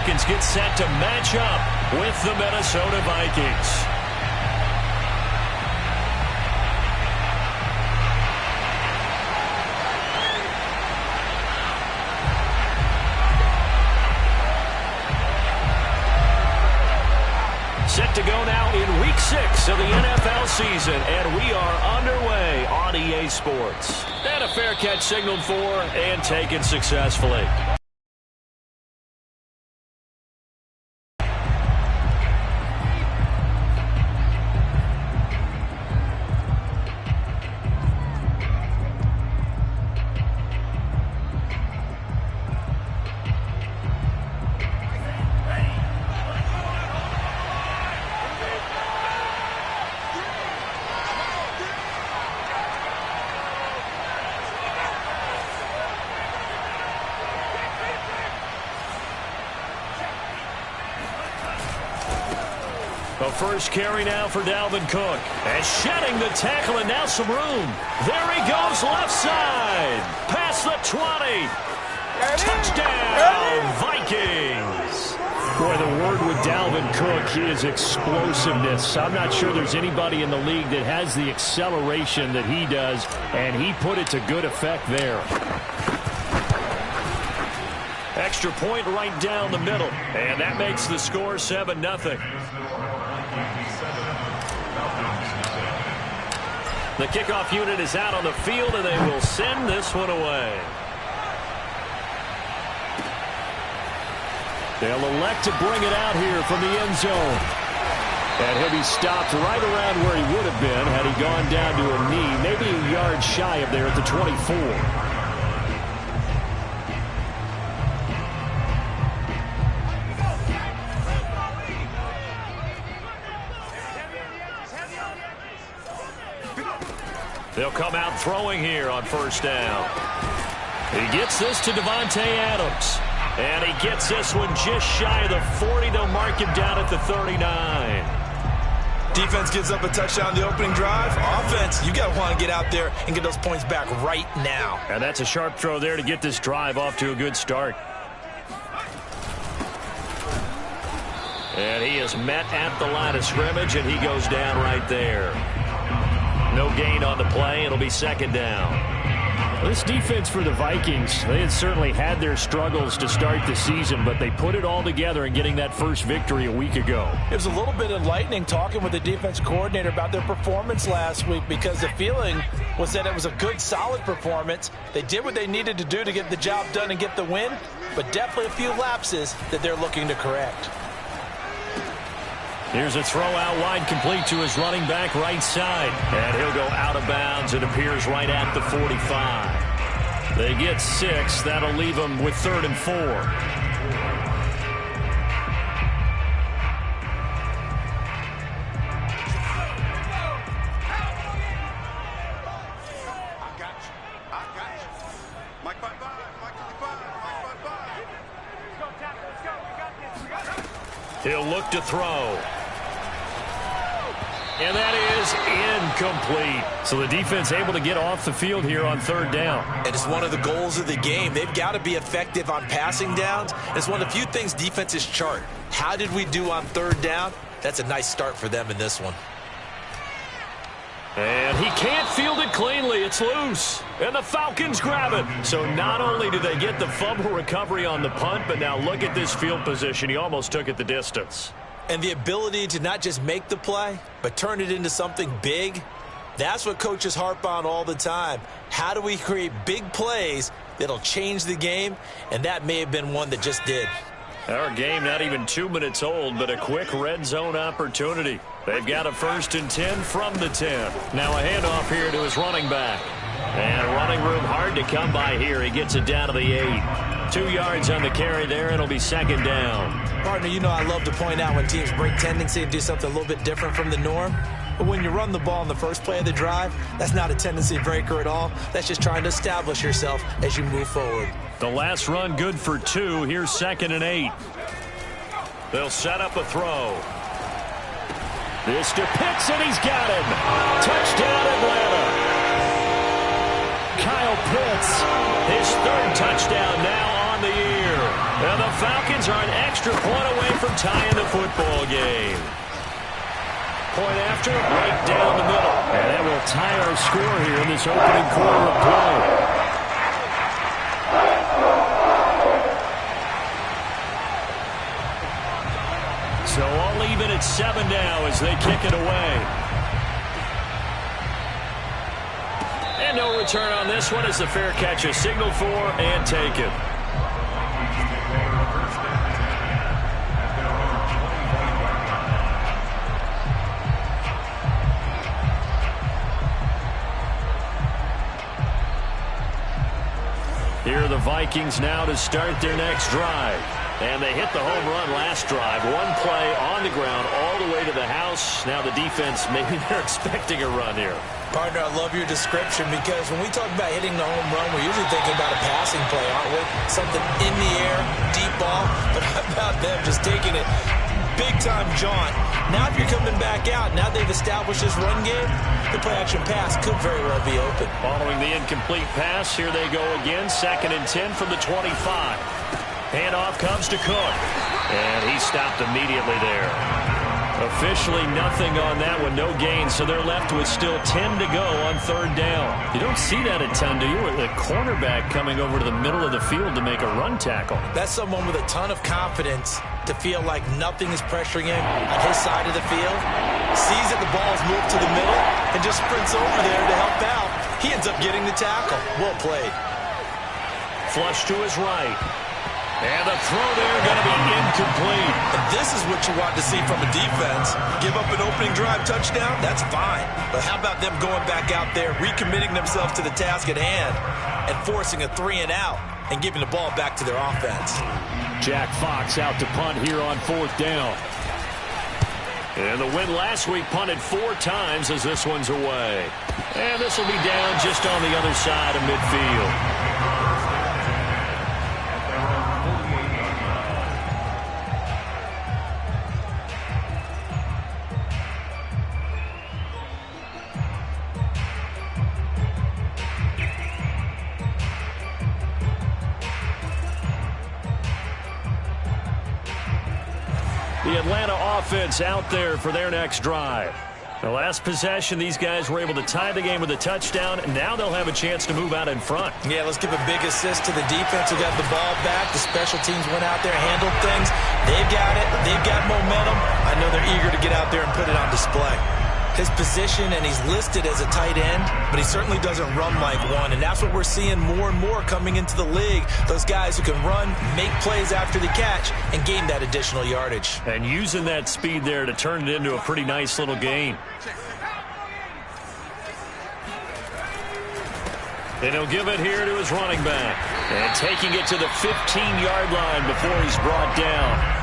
Falcons get set to match up with the Minnesota Vikings. Set to go now in Week 6 of the NFL season, and we are underway on EA Sports. And a fair catch signaled for and taken successfully. The first carry now for Dalvin Cook. And shedding the tackle, and now some room. There he goes, left side. Past the 20. Touchdown, Vikings. Boy, the word with Dalvin Cook is explosiveness. I'm not sure there's anybody in the league that has the acceleration that he does, and he put it to good effect there. Extra point right down the middle, and that makes the score 7-0. The kickoff unit is out on the field, and they will send this one away. They'll elect to bring it out here from the end zone. And he'll be stopped right around where he would have been had he gone down to a knee, maybe a yard shy of there at the 24. They'll come out throwing here on first down. He gets this to Devontae Adams. And he gets this one just shy of the 40. They'll mark him down at the 39. Defense gives up a touchdown the opening drive. Offense, you got to want to get out there and get those points back right now. And that's a sharp throw there to get this drive off to a good start. And he is met at the line of scrimmage, and he goes down right there. No gain on the play. It'll be second down. This defense for the Vikings, they had certainly had their struggles to start the season, but they put it all together in getting that first victory a week ago. It was a little bit enlightening talking with the defense coordinator about their performance last week, because the feeling was that it was a good, solid performance. They did what they needed to do to get the job done and get the win, but definitely a few lapses that they're looking to correct. Here's a throw out wide, complete to his running back right side. And he'll go out of bounds. It appears right at the 45. They get 6. That'll leave them with 3rd and 4. He'll look to throw. And that is incomplete. So the defense able to get off the field here on 3rd down. And it's one of the goals of the game. They've got to be effective on passing downs. It's one of the few things defenses chart. How did we do on 3rd down? That's a nice start for them in this one. And he can't field it cleanly. It's loose. And the Falcons grab it. So not only do they get the fumble recovery on the punt, but now look at this field position. He almost took it the distance. And the ability to not just make the play, but turn it into something big, that's what coaches harp on all the time. How do we create big plays that'll change the game? And that may have been one that just did. Our game not even 2 minutes old, but a quick red zone opportunity. They've got a 1st and 10 from the 10. Now a handoff here to his running back. And running room hard to come by here. He gets it down to the 8. 2 yards on the carry there, and it'll be 2nd down. Partner, you know I love to point out when teams break tendency and do something a little bit different from the norm. But when you run the ball in the first play of the drive, that's not a tendency breaker at all. That's just trying to establish yourself as you move forward. The last run good for 2. Here's 2nd and 8. They'll set up a throw. This to Pitts, and he's got him. Touchdown, Atlanta. Kyle Pitts, his 3rd touchdown now on the year. And the Falcons are an extra point away from tying the football game. Point after, right down the middle. And that will tie our score here in this opening quarter of play. So all even at 7 now as they kick it away. And no return on this one as the fair catch is signaled for and taken. Here are the Vikings now to start their next drive. And they hit the home run last drive. One play on the ground all the way to the house. Now the defense, maybe they're expecting a run here. Partner, I love your description because when we talk about hitting the home run, we're usually thinking about a passing play, aren't we? Something in the air, deep ball. But how about them just taking it big-time jaunt? Now if you're coming back out, now they've established this run game, the play-action pass could very well be open. Following the incomplete pass, here they go again. 2nd and 10 from the 25. Handoff comes to Cook. And he stopped immediately there. Officially nothing on that one, no gain, so they're left with still 10 to go on 3rd down. You don't see that a ton, do you? A cornerback coming over to the middle of the field to make a run tackle. That's someone with a ton of confidence to feel like nothing is pressuring him on his side of the field. Sees that the ball's moved to the middle and just sprints over there to help out. He ends up getting the tackle. Well played. Flush to his right. And the throw there going to be incomplete. And this is what you want to see from a defense. Give up an opening drive touchdown, that's fine. But how about them going back out there, recommitting themselves to the task at hand, and forcing a 3-and-out and giving the ball back to their offense. Jack Fox out to punt here on 4th down. And the win last week punted 4 times as this one's away. And this will be down just on the other side of midfield. The Atlanta offense out there for their next drive. The last possession, these guys were able to tie the game with a touchdown, and now they'll have a chance to move out in front. Yeah, let's give a big assist to the defense who got the ball back. The special teams went out there, handled things. They've got it. They've got momentum. I know they're eager to get out there and put it on display. His position, and he's listed as a tight end, but he certainly doesn't run like one, and that's what we're seeing more and more coming into the league. Those guys who can run, make plays after the catch, and gain that additional yardage. And using that speed there to turn it into a pretty nice little gain. And he'll give it here to his running back. And taking it to the 15-yard line before he's brought down.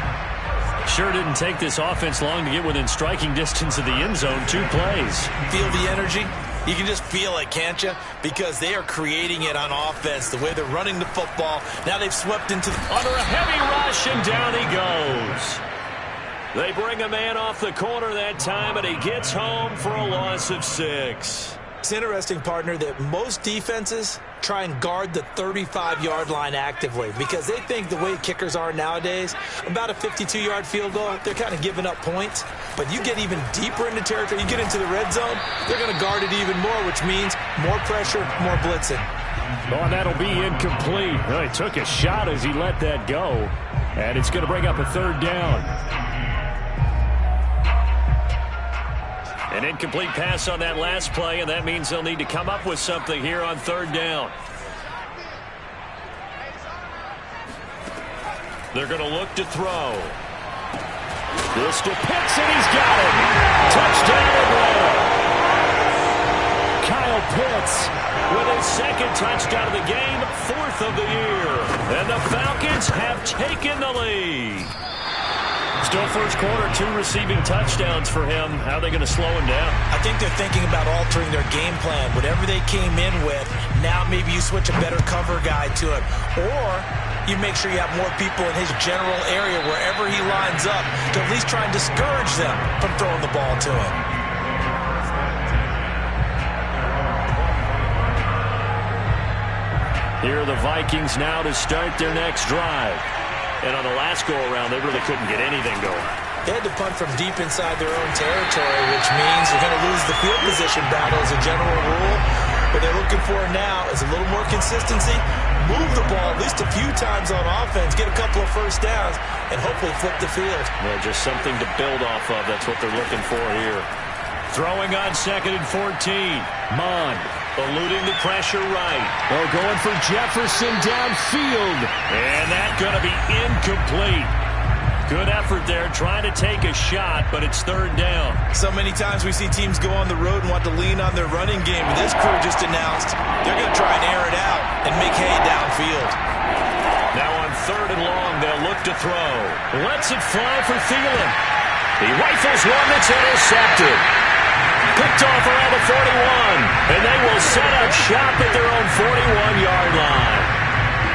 Sure didn't take this offense long to get within striking distance of the end zone. 2 plays. Feel the energy? You can just feel it, can't you? Because they are creating it on offense, the way they're running the football. Now they've swept into under a heavy rush, and down he goes. They bring a man off the corner that time, and he gets home for a loss of 6. It's interesting, partner, that most defenses try and guard the 35-yard line actively because they think the way kickers are nowadays, about a 52-yard field goal, they're kind of giving up points. But you get even deeper into territory, you get into the red zone, they're going to guard it even more, which means more pressure, more blitzing. Oh, and that'll be incomplete. Well, he took a shot as he let that go, and it's going to bring up a 3rd down. An incomplete pass on that last play, and that means they'll need to come up with something here on 3rd down. They're going to look to throw. This to Pitts, and he's got it. Touchdown Atlanta. Kyle Pitts with his 2nd touchdown of the game, 4th of the year. And the Falcons have taken the lead. Still first quarter, 2 receiving touchdowns for him. How are they going to slow him down? I think they're thinking about altering their game plan. Whatever they came in with, now maybe you switch a better cover guy to it. Or you make sure you have more people in his general area wherever he lines up to at least try and discourage them from throwing the ball to him. Here are the Vikings now to start their next drive. And on the last go-around, they really couldn't get anything going. They had to punt from deep inside their own territory, which means you're going to lose the field position battle as a general rule. What they're looking for now is a little more consistency, move the ball at least a few times on offense, get a couple of first downs, and hopefully flip the field. Well, just something to build off of. That's what they're looking for here. Throwing on 2nd and 14. Mon eluding the pressure right. Oh, going for Jefferson downfield. And that's going to be incomplete. Good effort there, trying to take a shot, but it's 3rd down. So many times we see teams go on the road and want to lean on their running game, but this crew just announced they're going to try and air it out and make hay downfield. Now on 3rd and long, they'll look to throw. Lets it fly for Thielen. He rifles one that's intercepted. Picked off around the 41, and they will set up shop at their own 41-yard line.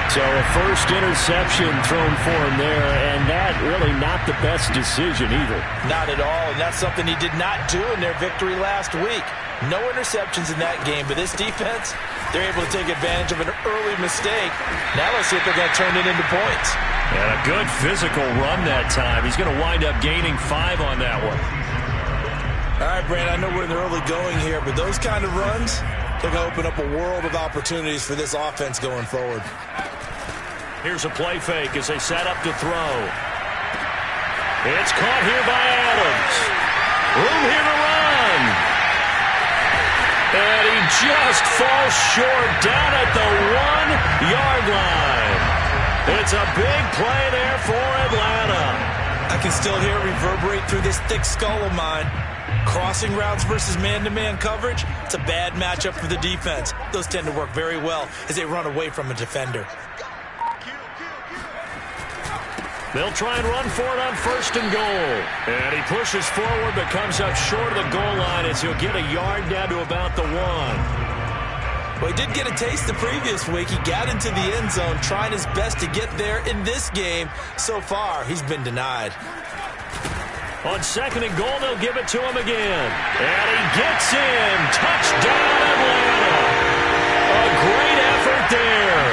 So a first interception thrown for him there, and that really not the best decision either. Not at all, and that's something he did not do in their victory last week. No interceptions in that game, but this defense, they're able to take advantage of an early mistake. Now let's see if they're going to turn it into points. And a good physical run that time. He's going to wind up gaining 5 on that one. All right, Brand, I know we're in the early going here, but those kind of runs, they're going to open up a world of opportunities for this offense going forward. Here's a play fake as they set up to throw. It's caught here by Adams. Room here to run. And he just falls short down at the 1-yard line. It's a big play there for Atlanta. I can still hear it reverberate through this thick skull of mine. Crossing routes versus man-to-man coverage, it's a bad matchup for the defense. Those tend to work very well as they run away from a defender. They'll try and run for it on 1st and goal. And he pushes forward but comes up short of the goal line as he'll get a yard down to about the 1. Well, he did get a taste the previous week. He got into the end zone trying his best to get there in this game. So far, he's been denied. On 2nd and goal, they'll give it to him again. And he gets in. Touchdown, Atlanta. A great effort there.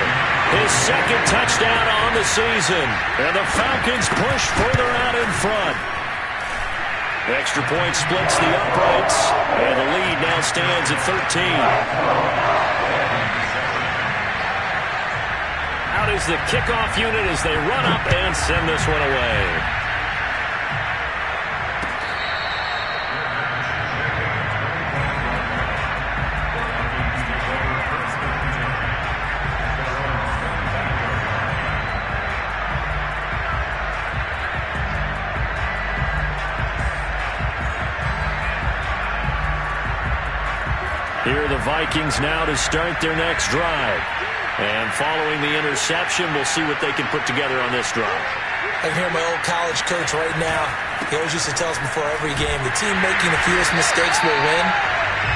His 2nd touchdown on the season. And the Falcons push further out in front. Extra point splits the uprights. And the lead now stands at 13. Out is the kickoff unit as they run up and send this one away. Here are the Vikings now to start their next drive. And following the interception, we'll see what they can put together on this drive. I can hear my old college coach right now. He always used to tell us before every game, the team making the fewest mistakes will win.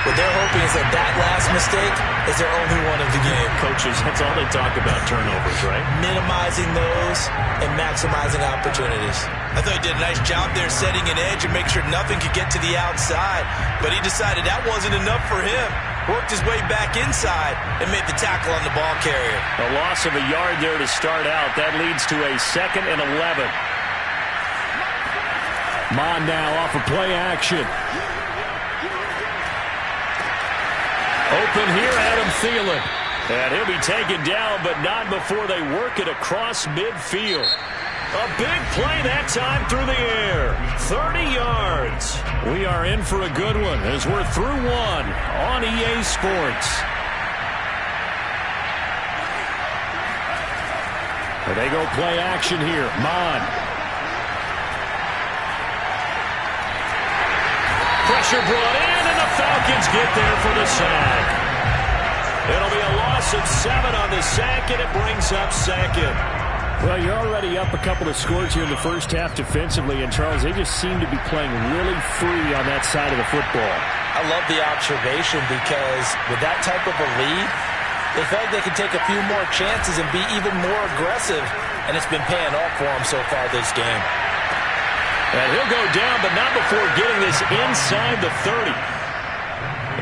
What they're hoping is that that last mistake is their only one of the game. Coaches, that's all they talk about, turnovers, right? Minimizing those and maximizing opportunities. I thought he did a nice job there setting an edge and make sure nothing could get to the outside. But he decided that wasn't enough for him. Worked his way back inside and made the tackle on the ball carrier. A loss of a yard there to start out. That leads to a 2nd and 11. Mon now off of play action. Open here, Adam Thielen. And he'll be taken down, but not before they work it across midfield. A big play that time through the air. 30 yards. We are in for a good one as we're through one on EA Sports. And they go play action here. Mon. Pressure brought in, and the Falcons get there for the sack. It'll be a loss of 7 on the sack, and it brings up 2nd. Well, you're already up a couple of scores here in the first half defensively, and Charles, they just seem to be playing really free on that side of the football. I love the observation because with that type of a lead, they felt like they could take a few more chances and be even more aggressive, and it's been paying off for them so far this game. And he'll go down, but not before getting this inside the 30.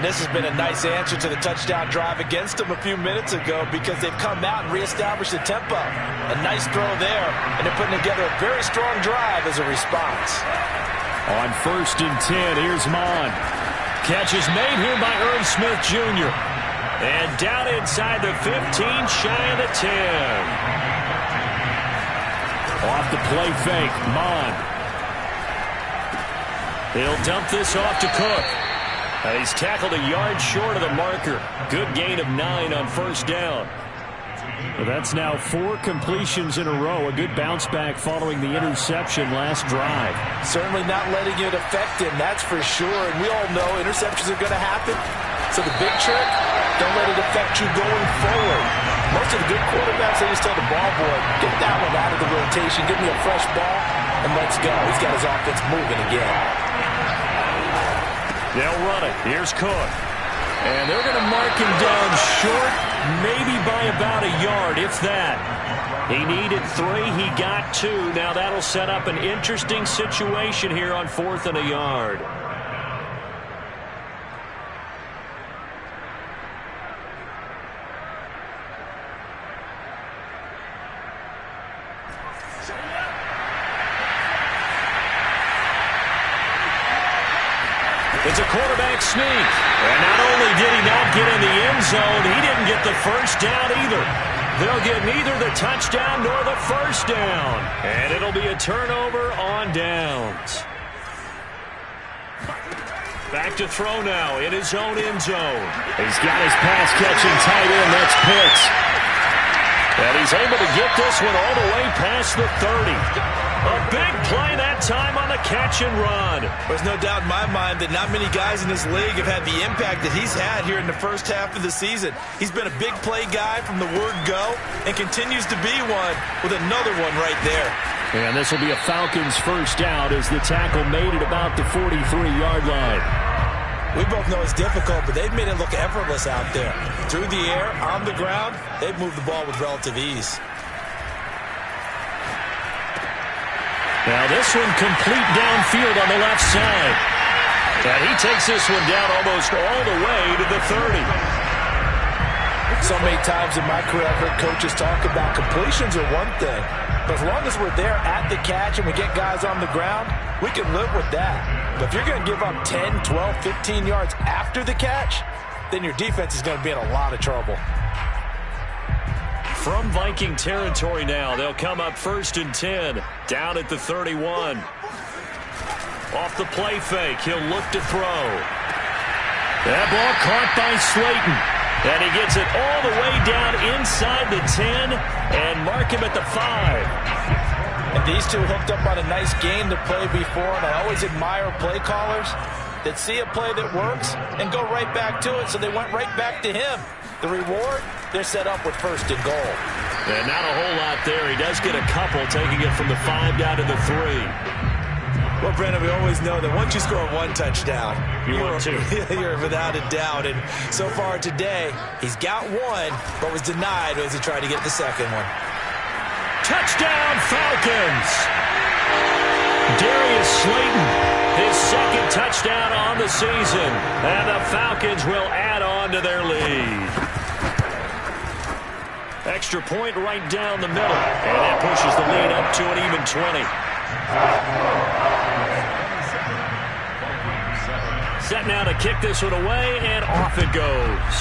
this has been a nice answer to the touchdown drive against them a few minutes ago because they've come out and reestablished the tempo. A nice throw there, and they're putting together a very strong drive as a response. On 1st and 10, here's Mon. Catch is made here by Irv Smith Jr. And down inside the 15, shy of the 10. Off the play fake, Mon. He'll dump this off to Cook. And he's tackled a yard short of the marker. Good gain of 9 on 1st down. Well, that's now 4 completions in a row. A good bounce back following the interception last drive. Certainly not letting it affect him, that's for sure. And we all know interceptions are going to happen. So the big trick, don't let it affect you going forward. Most of the good quarterbacks, they just tell the ball boy, get that one out of the rotation, give me a fresh ball, and let's go. He's got his offense moving again. They'll run it. Here's Cook. And they're going to mark him down short, maybe by about a yard, if that. He needed 3. He got 2. Now that'll set up an interesting situation here on 4th and a yard. It's a quarterback sneak. And not only did he not get in the end zone, he didn't get the first down either. They'll get neither the touchdown nor the first down. And it'll be a turnover on downs. Back to throw now in his own end zone. He's got his pass-catching tight end. That's Pitts. And he's able to get this one all the way past the 30. A big play that time on the catch and run. There's no doubt in my mind that not many guys in this league have had the impact that he's had here in the first half of the season. He's been a big play guy from the word go and continues to be one with another one right there. And this will be a Falcons first down as the tackle made it about the 43-yard line. We both know it's difficult, but they've made it look effortless out there. Through the air, on the ground, they've moved the ball with relative ease. Now this one complete downfield on the left side. And he takes this one down almost all the way to the 30. So many times in my career I've heard coaches talk about completions are one thing. But as long as we're there at the catch and we get guys on the ground, we can live with that. But if you're going to give up 10, 12, 15 yards after the catch, then your defense is going to be in a lot of trouble. From Viking territory now, they'll come up 1st and 10, down at the 31. Off the play fake, he'll look to throw. That ball caught by Slayton. And he gets it all the way down inside the 10 and mark him at the 5. And these two hooked up on a nice game to play before, and I always admire play callers that see a play that works and go right back to it, so they went right back to him. The reward, they're set up with 1st and goal. And not a whole lot there. He does get a couple, taking it from the 5 down to the 3. Well, Brandon, we always know that once you score 1 touchdown, you're without a doubt. And so far today, he's got 1, but was denied as he tried to get the second one. Touchdown, Falcons! Darius Slayton, his second touchdown on the season. And the Falcons will add on to their lead. Extra point right down the middle. And that pushes the lead up to an even 20. Set now to kick this one away, and off it goes.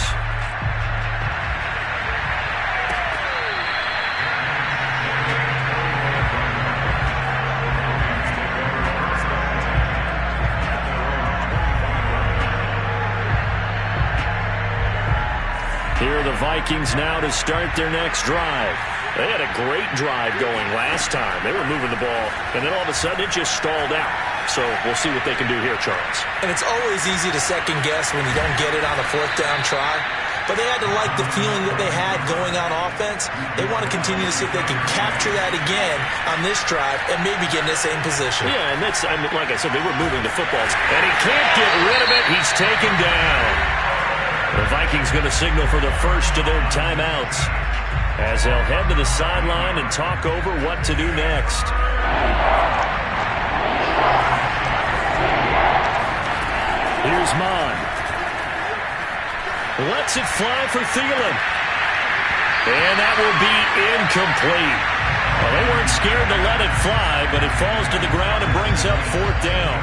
Here are the Vikings now to start their next drive. They had a great drive going last time. They were moving the ball, and then all of a sudden it just stalled out. So we'll see what they can do here, Charles. And it's always easy to second guess when you don't get it on a 4th down try. But they had to like the feeling that they had going on offense. They want to continue to see if they can capture that again on this drive and maybe get in the same position. Yeah, and that's, I mean, like I said, they were moving the footballs. And he can't get rid of it. He's taken down. The Vikings going to signal for the first of their timeouts as they'll head to the sideline and talk over what to do next. Here's Mon. Lets it fly for Thielen. And that will be incomplete. Well, they weren't scared to let it fly, but it falls to the ground and brings up 4th down.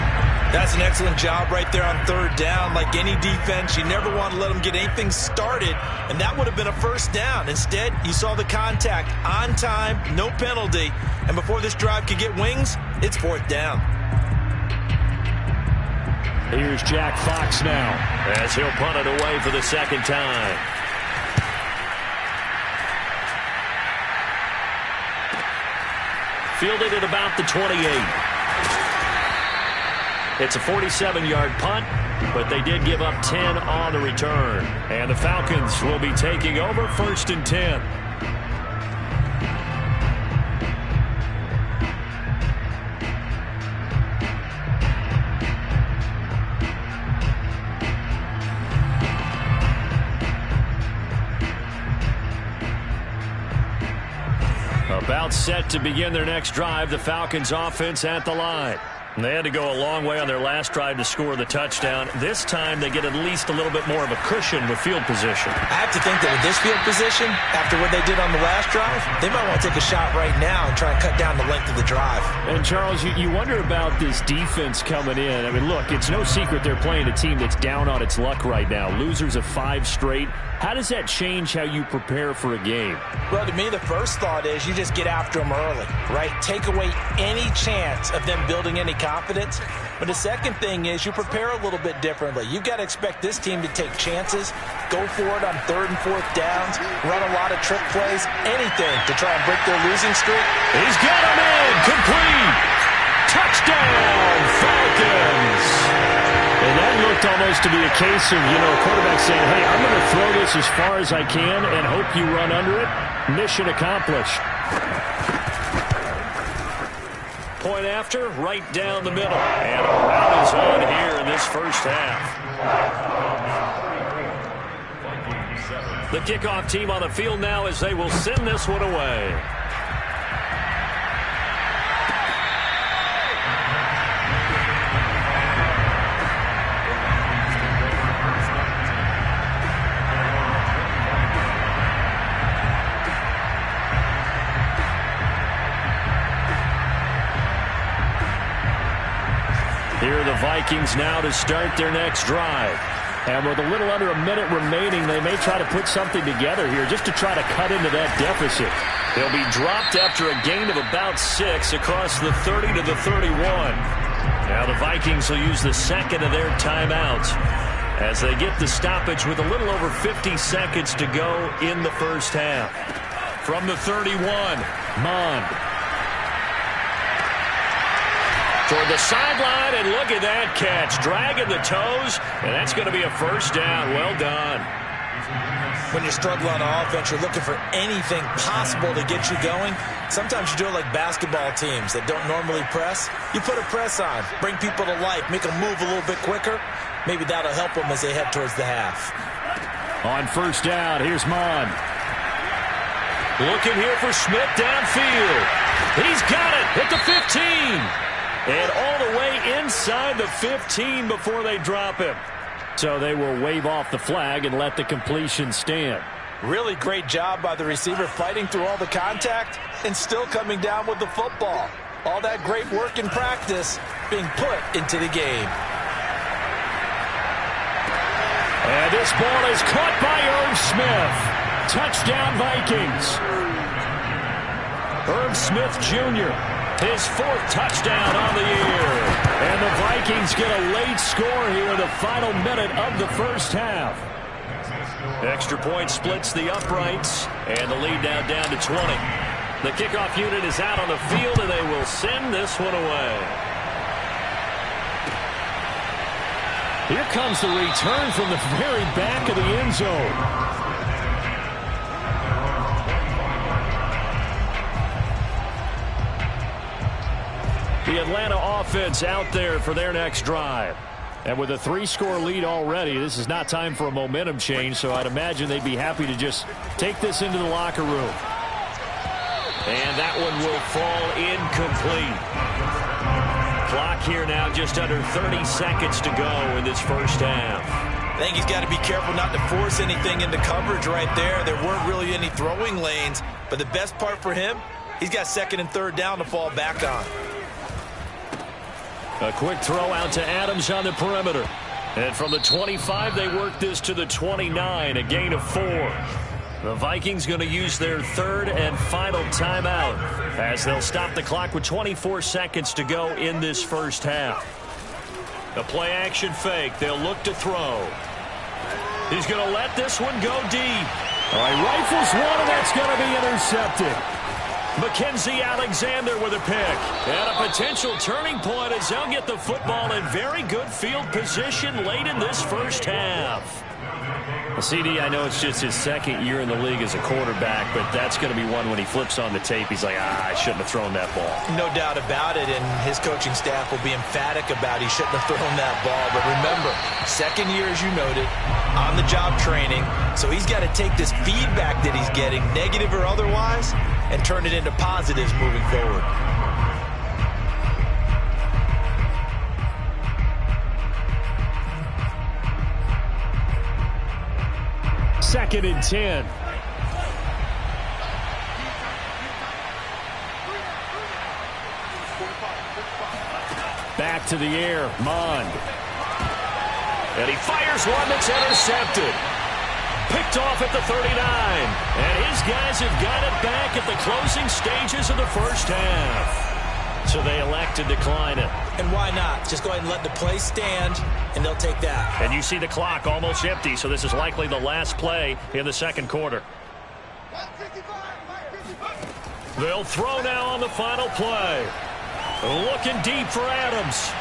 That's an excellent job right there on 3rd down. Like any defense, you never want to let them get anything started, and that would have been a 1st down. Instead, you saw the contact on time, no penalty, and before this drive could get wings, it's 4th down. Here's Jack Fox now, as he'll punt it away for the 2nd time. Fielded at about the 28. It's a 47-yard punt, but they did give up 10 on the return. And the Falcons will be taking over 1st and 10. About set to begin their next drive, the Falcons offense at the line. They had to go a long way on their last drive to score the touchdown. This time they get at least a little bit more of a cushion with field position. I have to think that with this field position, after what they did on the last drive, they might want to take a shot right now and try and cut down the length of the drive. And, Charles, you wonder about this defense coming in. I mean, look, it's no secret they're playing a team that's down on its luck right now. Losers of 5 straight. How does that change how you prepare for a game? Well, to me, the first thought is you just get after them early, right? Take away any chance of them building any confidence. But the second thing is you prepare a little bit differently. You've got to expect this team to take chances, go for it on 3rd and 4th downs, run a lot of trick plays, anything to try and break their losing streak. He's got him in, complete. Touchdown, Falcons. And that looked almost to be a case of, a quarterback saying, hey, I'm going to throw this as far as I can and hope you run under it. Mission accomplished. Point after, right down the middle. And a rout is on here in this first half. The kickoff team on the field now as they will send this one away. Here are the Vikings now to start their next drive. And with a little under a minute remaining, they may try to put something together here just to try to cut into that deficit. They'll be dropped after a gain of about 6 across the 30 to the 31. Now the Vikings will use the second of their timeouts as they get the stoppage with a little over 50 seconds to go in the first half. From the 31, Mond. Toward the sideline, and look at that catch. Dragging the toes, and that's going to be a first down. Well done. When you're struggling on offense, you're looking for anything possible to get you going. Sometimes you do it like basketball teams that don't normally press. You put a press on, bring people to life, make them move a little bit quicker. Maybe that'll help them as they head towards the half. On first down, here's Mond. Looking here for Smith downfield. He's got it at the 15. And all the way inside the 15 before they drop him. So they will wave off the flag and let the completion stand. Really great job by the receiver fighting through all the contact and still coming down with the football. All that great work in practice being put into the game. And this ball is caught by Irv Smith. Touchdown Vikings. Irv Smith Jr., his 4th touchdown on the year. And the Vikings get a late score here in the final minute of the first half. Extra point splits the uprights, and the lead now down to 20. The kickoff unit is out on the field, and they will send this one away. Here comes the return from the very back of the end zone. The Atlanta offense out there for their next drive. And with a 3-score lead already, this is not time for a momentum change, so I'd imagine they'd be happy to just take this into the locker room. And that one will fall incomplete. Clock here now just under 30 seconds to go in this first half. think he's got to be careful not to force anything into coverage right there. There weren't really any throwing lanes, but the best part for him, he's got second and third down to fall back on. A quick throw out to Adams on the perimeter. And from the 25, they work this to the 29, a gain of 4. The Vikings going to use their third and final timeout as they'll stop the clock with 24 seconds to go in this first half. A play-action fake. They'll look to throw. He's going to let this one go deep. All right, rifles one, and that's going to be intercepted. Mackenzie Alexander with a pick. And a potential turning point as they'll get the football in very good field position late in this first half. Well, CD, I know it's just his second year in the league as a quarterback, but that's going to be one when he flips on the tape, he's like, I shouldn't have thrown that ball. No doubt about it, and his coaching staff will be emphatic about he shouldn't have thrown that ball. But remember, second year, as you noted, on-the-job training, so he's got to take this feedback that he's getting, negative or otherwise, and turn it into positives moving forward. Second and 10. Back to the air, Mond. And he fires one that's intercepted. Picked off at the 39. And his guys have got it back at the closing stages of the first half. So they elect to decline it. And why not? Just go ahead and let the play stand, and they'll take that. And you see the clock almost empty, so this is likely the last play in the second quarter. They'll throw now on the final play. Looking deep for Adams.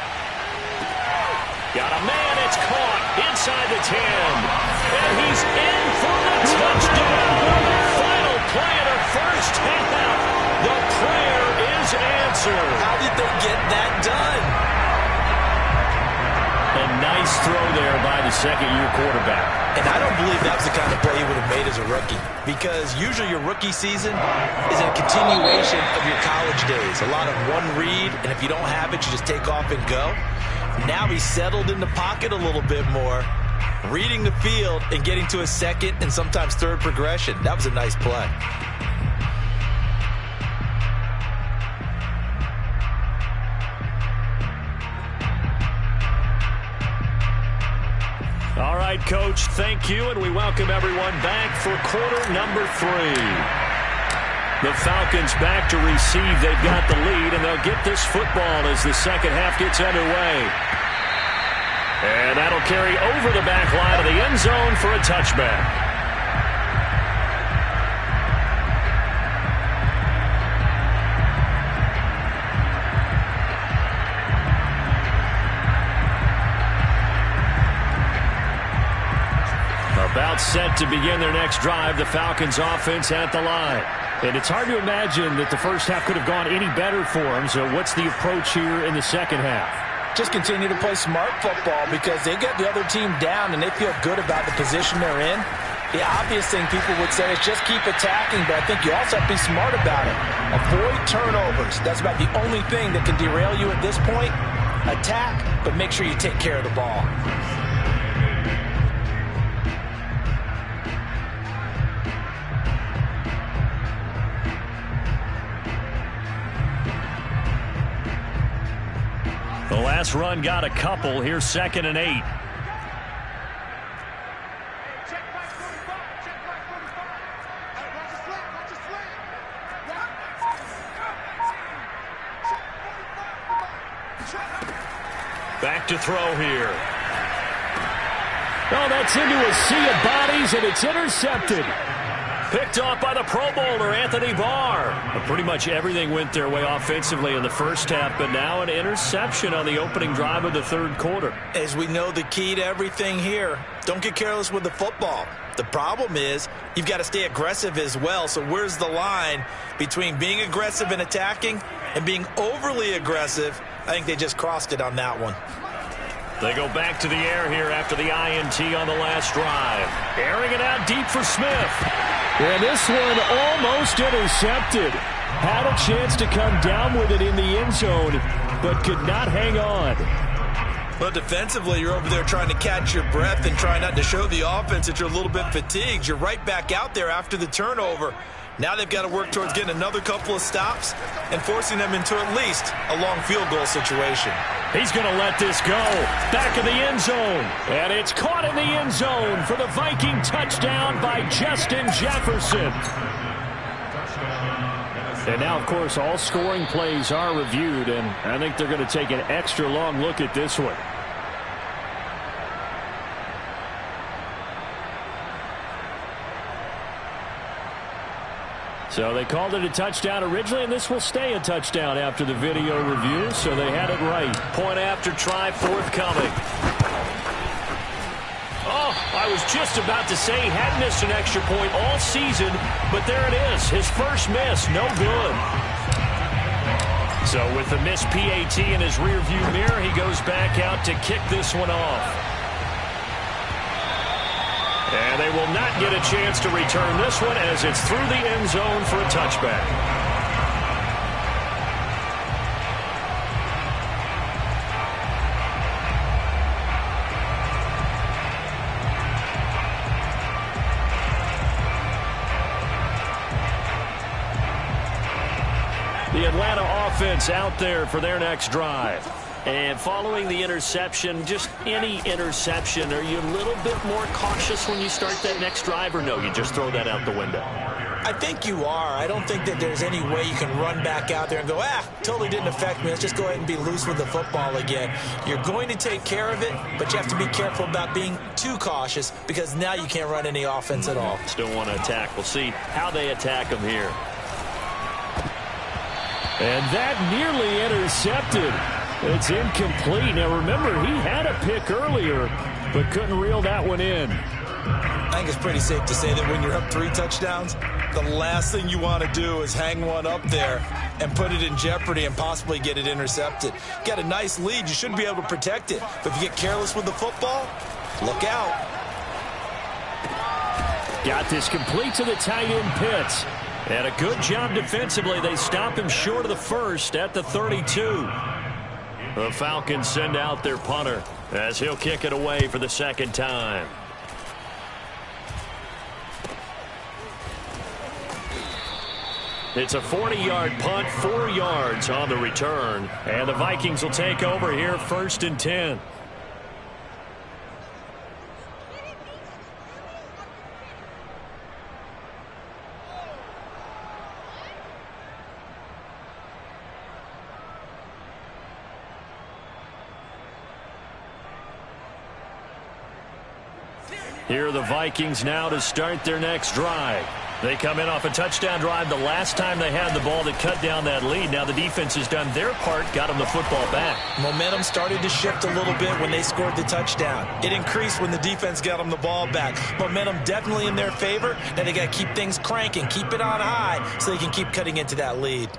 Got a man, it's caught inside the 10. And he's in for the touchdown. Final play of the first half. The prayer is answered. How did they get that done? A nice throw there by the second-year quarterback. And I don't believe that was the kind of play he would have made as a rookie, because usually your rookie season is a continuation of your college days. A lot of one read, and if you don't have it, you just take off and go. Now he's settled in the pocket a little bit more, reading the field and getting to a second and sometimes third progression. That was a nice play. All right, Coach, thank you, and we welcome everyone back for quarter number 3. The Falcons back to receive. They've got the lead, and they'll get this football as the second half gets underway. And that'll carry over the back line of the end zone for a touchback. About set to begin their next drive, the Falcons offense at the line. And it's hard to imagine that the first half could have gone any better for them. So what's the approach here in the second half? Just continue to play smart football because they get the other team down and they feel good about the position they're in. The obvious thing people would say is just keep attacking, but I think you also have to be smart about it. Avoid turnovers. That's about the only thing that can derail you at this point. Attack, but make sure you take care of the ball. The last run got a couple. Here's 2nd and 8. Back to throw here. Oh, that's into a sea of bodies, and it's intercepted. Picked off by the Pro Bowler, Anthony Barr. Pretty much everything went their way offensively in the first half, but now an interception on the opening drive of the third quarter. As we know, the key to everything here, don't get careless with the football. The problem is you've got to stay aggressive as well. So where's the line between being aggressive and attacking and being overly aggressive? I think they just crossed it on that one. They go back to the air here after the INT on the last drive. Airing it out deep for Smith. And this one almost intercepted. Had a chance to come down with it in the end zone, but could not hang on. Well, defensively, you're over there trying to catch your breath and try not to show the offense that you're a little bit fatigued. You're right back out there after the turnover. Now they've got to work towards getting another couple of stops and forcing them into at least a long field goal situation. He's going to let this go. Back of the end zone. And it's caught in the end zone for the Viking touchdown by Justin Jefferson. And now, of course, all scoring plays are reviewed, and I think they're going to take an extra long look at this one. So they called it a touchdown originally, and this will stay a touchdown after the video review, so they had it right. Point after try forthcoming. Oh, I was just about to say he had missed an extra point all season, but there it is. His first miss, no good. So with the missed PAT in his rearview mirror, he goes back out to kick this one off. And they will not get a chance to return this one as it's through the end zone for a touchback. The Atlanta offense out there for their next drive. And following the interception, just any interception, are you a little bit more cautious when you start that next drive, or no, you just throw that out the window? I think you are. I don't think that there's any way you can run back out there and go, totally didn't affect me. Let's just go ahead and be loose with the football again. You're going to take care of it, but you have to be careful about being too cautious because now you can't run any offense at all. Still want to attack. We'll see how they attack them here. And that nearly intercepted. It's incomplete. Now, remember, he had a pick earlier, but couldn't reel that one in. I think it's pretty safe to say that when you're up 3 touchdowns, the last thing you want to do is hang one up there and put it in jeopardy and possibly get it intercepted. You got a nice lead. You should be able to protect it. But if you get careless with the football, look out. Got this complete to the tight end Pitts. And a good job defensively. They stop him short of the first at the 32. The Falcons send out their punter as he'll kick it away for the second time. It's a 40-yard punt, 4 yards on the return. And the Vikings will take over here, 1st and 10. Here are the Vikings now to start their next drive. They come in off a touchdown drive the last time they had the ball that cut down that lead. Now the defense has done their part, got them the football back. Momentum started to shift a little bit when they scored the touchdown. It increased when the defense got them the ball back. Momentum definitely in their favor. Now they got to keep things cranking, keep it on high so they can keep cutting into that lead.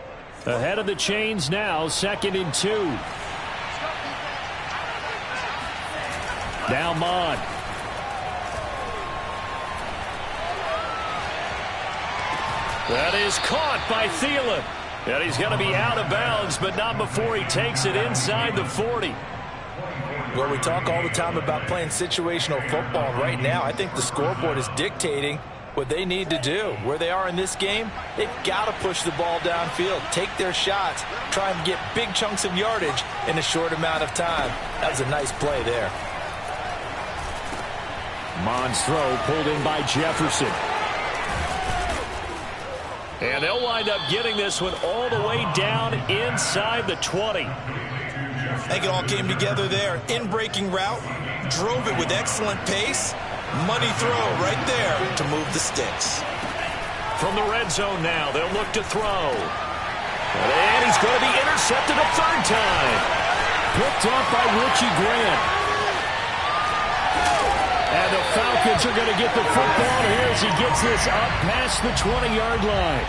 Ahead of the chains now, 2nd and 2. Now Mond. That is caught by Thielen. And he's going to be out of bounds, but not before he takes it inside the 40. Well, we talk all the time about playing situational football. Right now, I think the scoreboard is dictating what they need to do. Where they are in this game, they've got to push the ball downfield, take their shots, try and get big chunks of yardage in a short amount of time. That was a nice play there. Mond's throw pulled in by Jefferson. And they'll wind up getting this one all the way down inside the 20. I think it all came together there. In-breaking route, drove it with excellent pace. Money throw right there to move the sticks. From the red zone now, they'll look to throw. And he's going to be intercepted a 3rd time. Picked up by Richie Grant. And the Falcons are going to get the football here as he gets this up past the 20-yard line.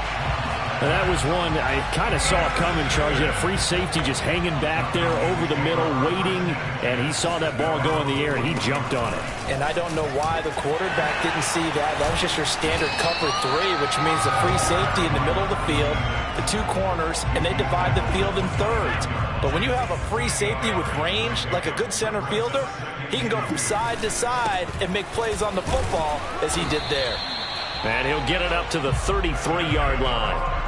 And that was one I kind of saw coming, Charles. He had a free safety just hanging back there over the middle, waiting, and he saw that ball go in the air, and he jumped on it. And I don't know why the quarterback didn't see that. That was just your standard cover 3, which means the free safety in the middle of the field. the two corners, and they divide the field in thirds. But when you have a free safety with range, like a good center fielder, he can go from side to side and make plays on the football as he did there. And he'll get it up to the 33-yard line.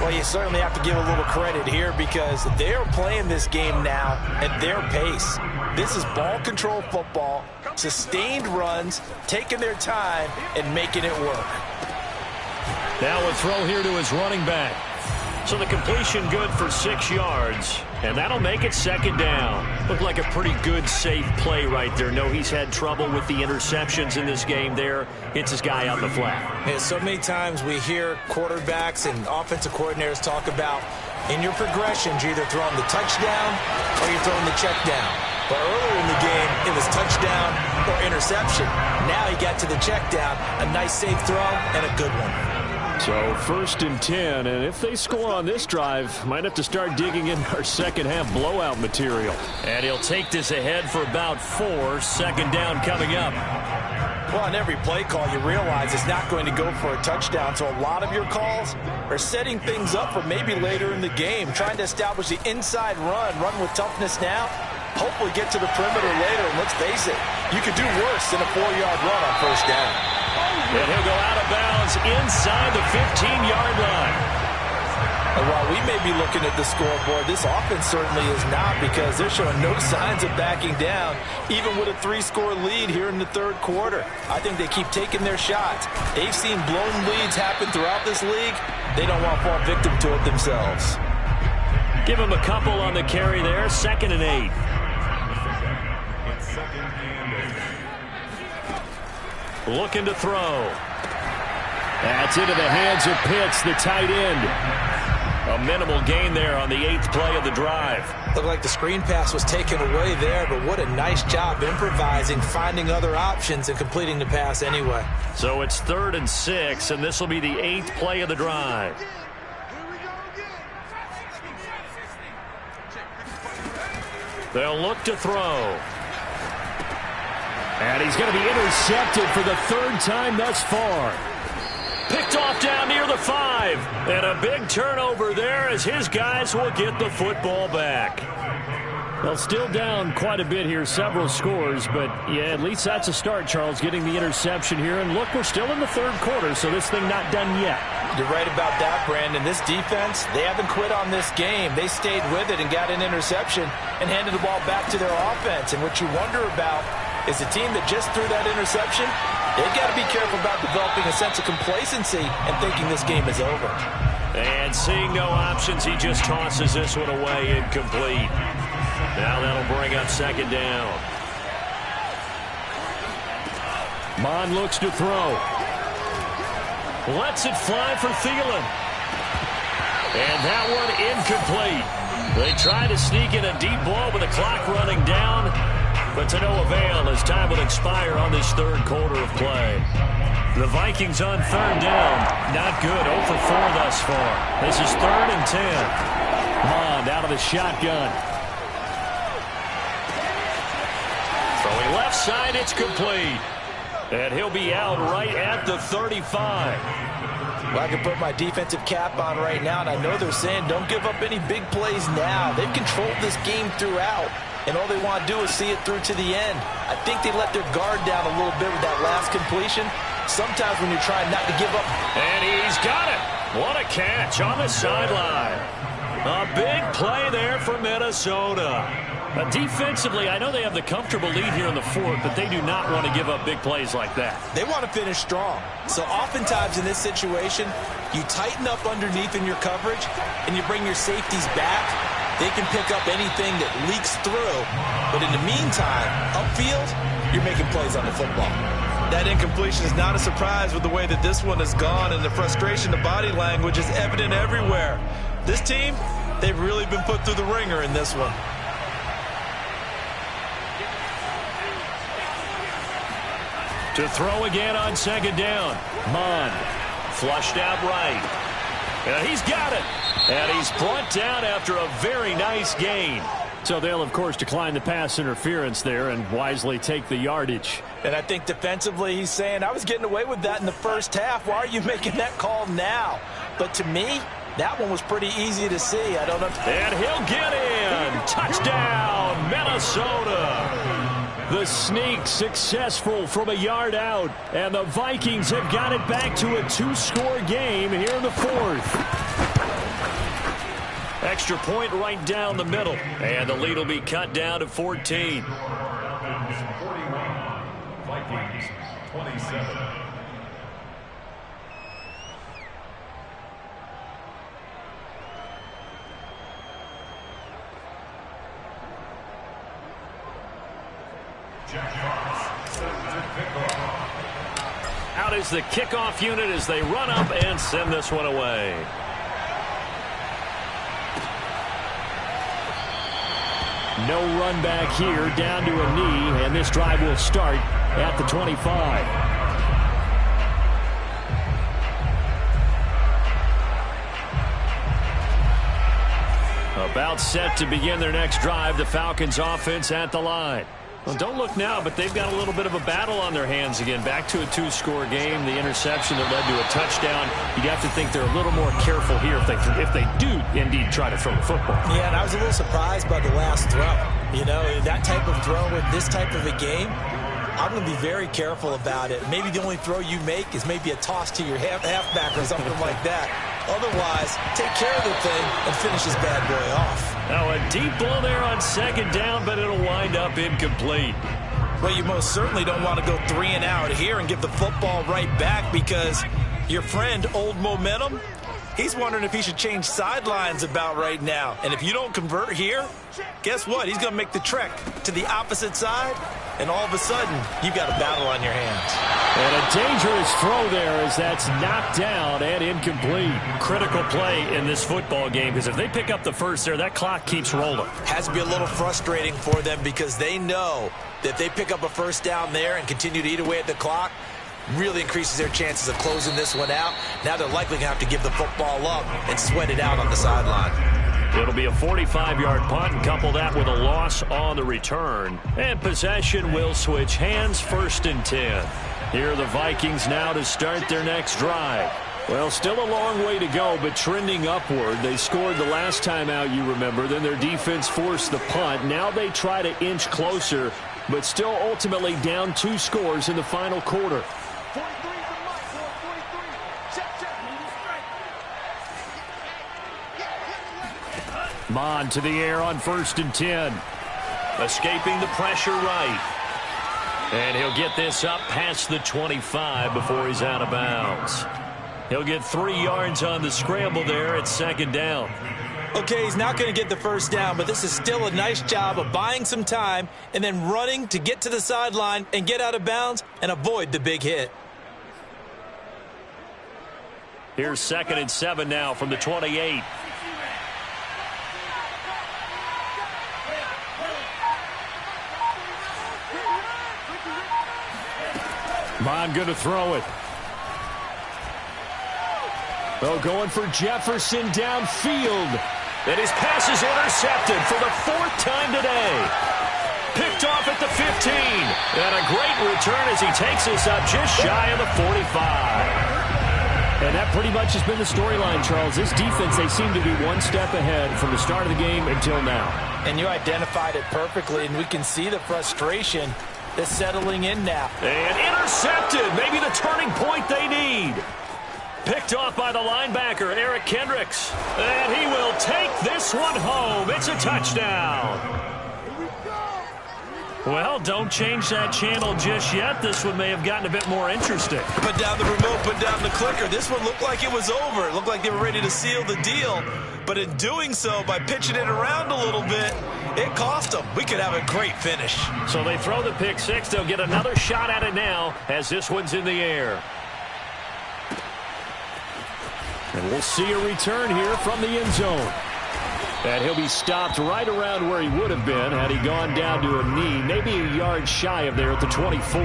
Well, you certainly have to give a little credit here because they're playing this game now at their pace. This is ball control football, sustained runs, taking their time, and making it work. Now a throw here to his running back. So the completion good for 6 yards, and that'll make it second down. Looked like a pretty good, safe play right there. No, he's had trouble with the interceptions in this game there. Hits his guy out the flat. And so many times we hear quarterbacks and offensive coordinators talk about in your progressions, you're either throwing the touchdown or you're throwing the check down. But earlier in the game, it was touchdown or interception. Now he got to the check down, a nice safe throw and a good one. So 1st and 10, and if they score on this drive, might have to start digging in our second half blowout material. And he'll take this ahead for about 4. Second down coming up. Well, on every play call, you realize it's not going to go for a touchdown, so a lot of your calls are setting things up for maybe later in the game, trying to establish the inside run with toughness now, hopefully get to the perimeter later, and let's face it, you could do worse than a 4-yard run on first down. And he'll go out of bounds inside the 15-yard line. And while we may be looking at the scoreboard, this offense certainly is not because they're showing no signs of backing down, even with a 3-score lead here in the third quarter. I think they keep taking their shots. They've seen blown leads happen throughout this league. They don't want to fall victim to it themselves. Give him a couple on the carry there. 2nd and 8. Looking to throw. That's into the hands of Pitts, the tight end. A minimal gain there on the 8th play of the drive. Looked like the screen pass was taken away there, but what a nice job improvising, finding other options, and completing the pass anyway. So it's 3rd and 6, and this will be the 8th play of the drive. They'll look to throw. And he's going to be intercepted for the 3rd time thus far. Picked off down near the 5. And a big turnover there as his guys will get the football back. Well, still down quite a bit here, several scores. But, yeah, at least that's a start, Charles, getting the interception here. And look, we're still in the 3rd quarter, so this thing not done yet. You're right about that, Brandon. This defense, they haven't quit on this game. They stayed with it and got an interception and handed the ball back to their offense. And what you wonder about is the team that just threw that interception, they've got to be careful about developing a sense of complacency and thinking this game is over. And seeing no options, he just tosses this one away incomplete. Now that'll bring up 2nd down. Mon looks to throw. Lets it fly for Thielen. And that one incomplete. They try to sneak in a deep ball with the clock running down, but to no avail as time will expire on this 3rd quarter of play. The Vikings on 3rd down. Not good. 0 for 4 thus far. This is 3rd and 10. Mond out of the shotgun. Throwing left side, it's complete. And he'll be out right at the 35. Well, I can put my defensive cap on right now, and I know they're saying don't give up any big plays now. They've controlled this game throughout, and all they want to do is see it through to the end. I think they let their guard down a little bit with that last completion. Sometimes when you're trying not to give up. And he's got it. What a catch on the sideline. A big play there for Minnesota. Defensively, I know they have the comfortable lead here in the 4th, but they do not want to give up big plays like that. They want to finish strong. So oftentimes in this situation, you tighten up underneath in your coverage, and you bring your safeties back. They can pick up anything that leaks through. But in the meantime, upfield, you're making plays on the football. That incompletion is not a surprise with the way that this one has gone, and the frustration, the body language is evident everywhere. This team, they've really been put through the ringer in this one. To throw again on 2nd down. Mond flushed out right. And he's got it. And he's brought down after a very nice gain. So they'll, of course, decline the pass interference there and wisely take the yardage. And I think defensively he's saying, I was getting away with that in the first half. Why are you making that call now? But to me, That one was pretty easy to see. I don't know. And he'll get in. Touchdown, Minnesota. The sneak successful from a yard out, and the Vikings have got it back to a 2-score game here in the fourth. Extra point right down the middle, and the lead will be cut down to 14. Vikings 27. Out is the kickoff unit as they run up and send this one away. No run back here, down to a knee, and this drive will start at the 25. About set to begin their next drive, the Falcons offense at the line. Well, don't look now, but they've got a little bit of a battle on their hands again. Back to a 2-score game. The interception that led to a touchdown. You'd have to think they're a little more careful here if they do indeed try to throw the football. Yeah, and I was a little surprised by the last throw. You know, that type of throw in this type of a game, I'm going to be very careful about it. Maybe the only throw you make is maybe a toss to your halfback or something like that. Otherwise, take care of the thing and finish this bad boy off. Now a deep ball there on second down, but it'll wind up incomplete. Well, you most certainly don't want to go 3 and out here and give the football right back, because your friend, Old Momentum, he's wondering if he should change sidelines about right now. And if you don't convert here, guess what? He's going to make the trek to the opposite side, and all of a sudden, you've got a battle on your hands. And a dangerous throw there as that's knocked down and incomplete. Critical play in this football game, because if they pick up the first there, that clock keeps rolling. Has to be a little frustrating for them, because they know that if they pick up a first down there and continue to eat away at the clock, really increases their chances of closing this one out. Now they're likely going to have to give the football up and sweat it out on the sideline. It'll be a 45-yard punt, and couple that with a loss on the return. And possession will switch hands, 1st and 10. Here are the Vikings now to start their next drive. Well, still a long way to go, but trending upward. They scored the last time out, you remember. Then their defense forced the punt. Now they try to inch closer, but still ultimately down 2 scores in the final quarter. Mon to the air on 1st and 10. Escaping the pressure right. And he'll get this up past the 25 before he's out of bounds. He'll get 3 yards on the scramble there at 2nd down. Okay, he's not going to get the first down, but this is still a nice job of buying some time and then running to get to the sideline and get out of bounds and avoid the big hit. Here's 2nd and 7 now from the 28. Mon going to throw it. Oh, going for Jefferson downfield. And his pass is intercepted for the 4th time today. Picked off at the 15. And a great return as he takes us up just shy of the 45. And that pretty much has been the storyline, Charles. This defense, they seem to be one step ahead from the start of the game until now. And you identified it perfectly, and we can see the frustration that's settling in now. And intercepted. Maybe the turning point they need. Picked off by the linebacker, Eric Kendricks. And he will take this one home. It's a touchdown. Well, don't change that channel just yet. This one may have gotten a bit more interesting. Put down the remote, put down the clicker. This one looked like it was over. It looked like they were ready to seal the deal. But in doing so, by pitching it around a little bit, it cost them. We could have a great finish. So they throw the pick six. They'll get another shot at it now as this one's in the air. And we'll see a return here from the end zone. And he'll be stopped right around where he would have been had he gone down to a knee, maybe a yard shy of there at the 24.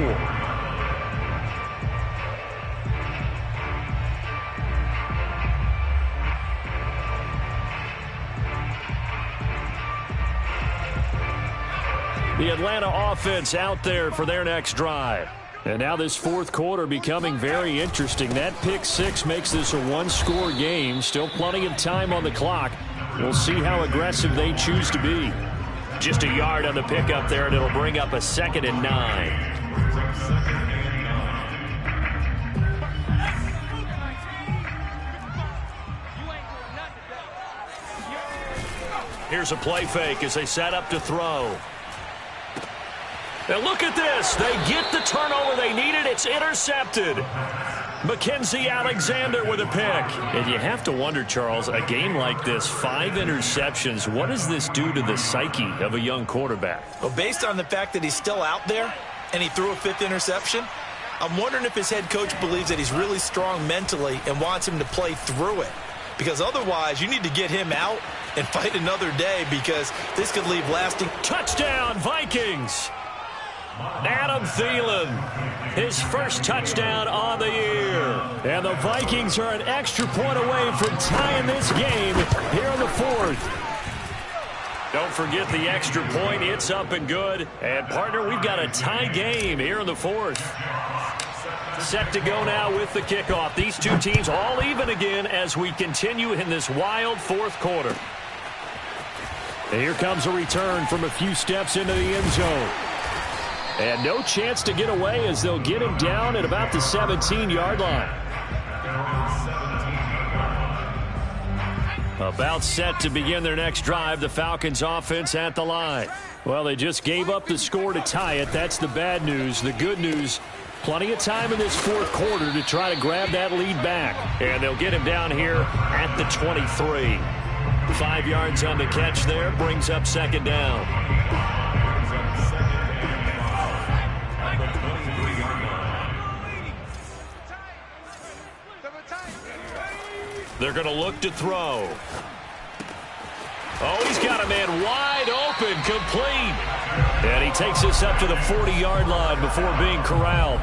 The Atlanta offense out there for their next drive. And now this fourth quarter becoming very interesting. That pick six makes this a one-score game. Still plenty of time on the clock. We'll see how aggressive they choose to be. Just a yard on the pickup there, and it'll bring up a 2nd and 9. Here's a play fake as they set up to throw. And look at this. They get the turnover they needed. It's intercepted. Mackenzie Alexander with a pick. And you have to wonder, Charles, a game like this, 5 interceptions, what does this do to the psyche of a young quarterback? Well, based on the fact that he's still out there and he threw a 5th interception, I'm wondering if his head coach believes that he's really strong mentally and wants him to play through it. Because otherwise, you need to get him out and fight another day, because this could leave lasting. Touchdown, Vikings! Adam Thielen, his first touchdown on the year. And the Vikings are an extra point away from tying this game here in the fourth. Don't forget the extra point. It's up and good. And, partner, we've got a tie game here in the fourth. Set to go now with the kickoff. These two teams all even again as we continue in this wild fourth quarter. And here comes a return from a few steps into the end zone. And no chance to get away as they'll get him down at about the 17-yard line. About set to begin their next drive, the Falcons offense at the line. Well, they just gave up the score to tie it. That's the bad news. The good news, plenty of time in this fourth quarter to try to grab that lead back. And they'll get him down here at the 23. 5 yards on the catch there, brings up 2nd down. They're going to look to throw. Oh, he's got a man wide open, complete. And he takes this up to the 40-yard line before being corralled.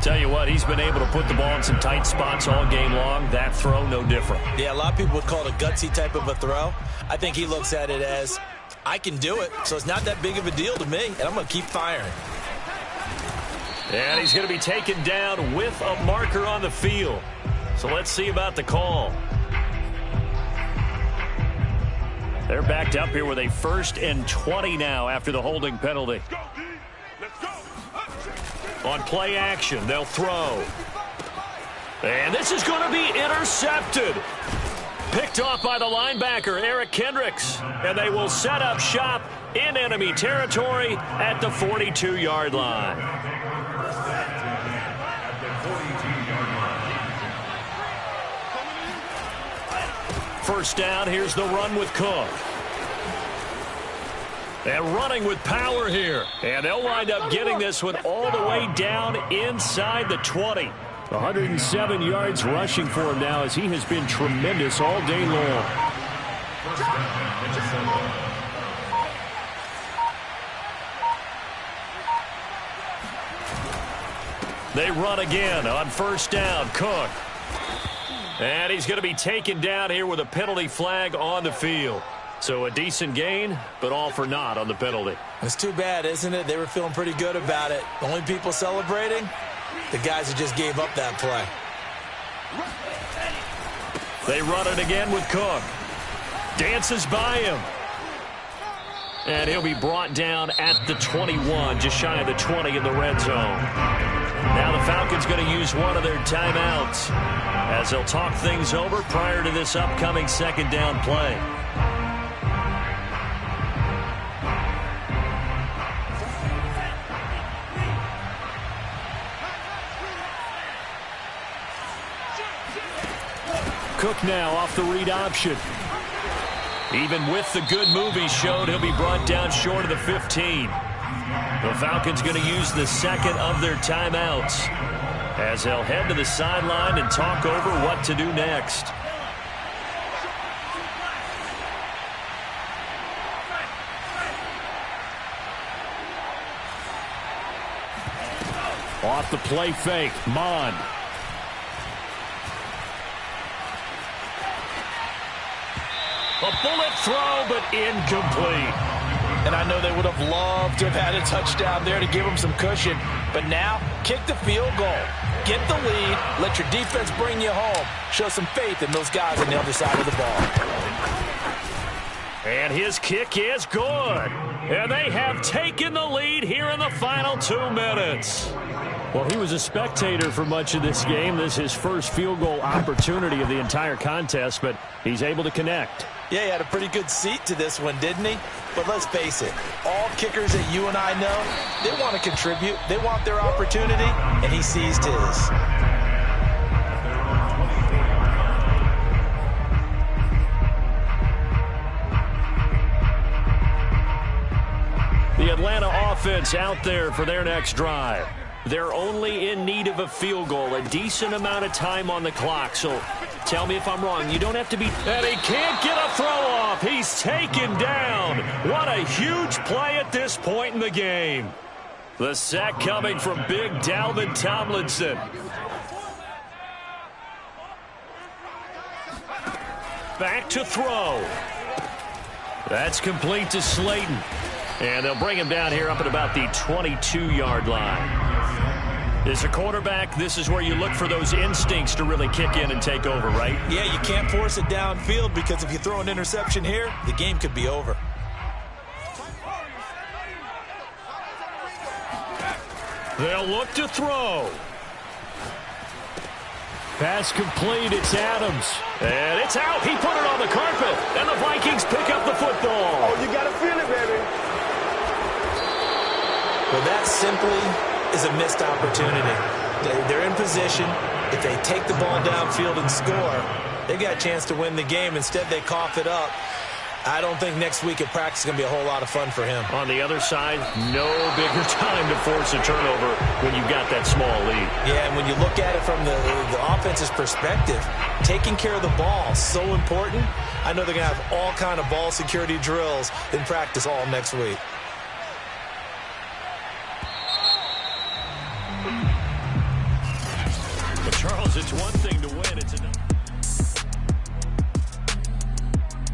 Tell you what, he's been able to put the ball in some tight spots all game long. That throw, no different. Yeah, a lot of people would call it a gutsy type of a throw. I think he looks at it as, I can do it, so it's not that big of a deal to me, and I'm going to keep firing. And he's going to be taken down with a marker on the field. So let's see about the call. They're backed up here with a 1st and 20 now after the holding penalty. On play action, they'll throw. And this is going to be intercepted. Picked off by the linebacker, Eric Kendricks. And they will set up shop in enemy territory at the 42-yard line. First down, here's the run with Cook. And running with power here. And they'll wind up getting this one all the way down inside the 20. 107 yards rushing for him now as he has been tremendous all day long. They run again on first down. Cook. And he's going to be taken down here with a penalty flag on the field. So a decent gain, but all for naught on the penalty. It's too bad, isn't it? They were feeling pretty good about it. The only people celebrating, the guys who just gave up that play. They run it again with Cook. Dances by him. And he'll be brought down at the 21, just shy of the 20 in the red zone. Now the Falcons going to use one of their timeouts as they'll talk things over prior to this upcoming 2nd down play. Cook now off the read option. Even with the good move he showed, he'll be brought down short of the 15. The Falcons going to use the 2nd of their timeouts as they'll head to the sideline and talk over what to do next. Off the play fake, Mond. A bullet throw, but incomplete. And I know they would have loved to have had a touchdown there to give them some cushion. But now, kick the field goal. Get the lead. Let your defense bring you home. Show some faith in those guys on the other side of the ball. And his kick is good. And they have taken the lead here in the final 2 minutes. Well, he was a spectator for much of this game. This is his first field goal opportunity of the entire contest, but he's able to connect. Yeah, he had a pretty good seat to this one, didn't he? But let's face it, all kickers that you and I know, they want to contribute. They want their opportunity, and he seized his. The Atlanta offense out there for their next drive. They're only in need of a field goal, a decent amount of time on the clock. So tell me if I'm wrong. You don't have to be... And he can't get a throw off. He's taken down. What a huge play at this point in the game. The sack coming from big Dalvin Tomlinson. Back to throw. That's complete to Slayton. And they'll bring him down here up at about the 22-yard line. As a quarterback, this is where you look for those instincts to really kick in and take over, right? Yeah, you can't force it downfield because if you throw an interception here, the game could be over. They'll look to throw. Pass complete. It's Adams. And it's out. He put it on the carpet. And the Vikings pick up the football. Oh, you got to feel it, baby. Well, that simply is a missed opportunity. They're in position. If they take the ball downfield and score, they got a chance to win the game. Instead, they cough it up. I don't think next week at practice is going to be a whole lot of fun for him. On the other side, no bigger time to force a turnover when you've got that small lead. Yeah, and when you look at it from the offense's perspective, taking care of the ball is so important. I know they're going to have all kind of ball security drills in practice all next week. Charles, it's 1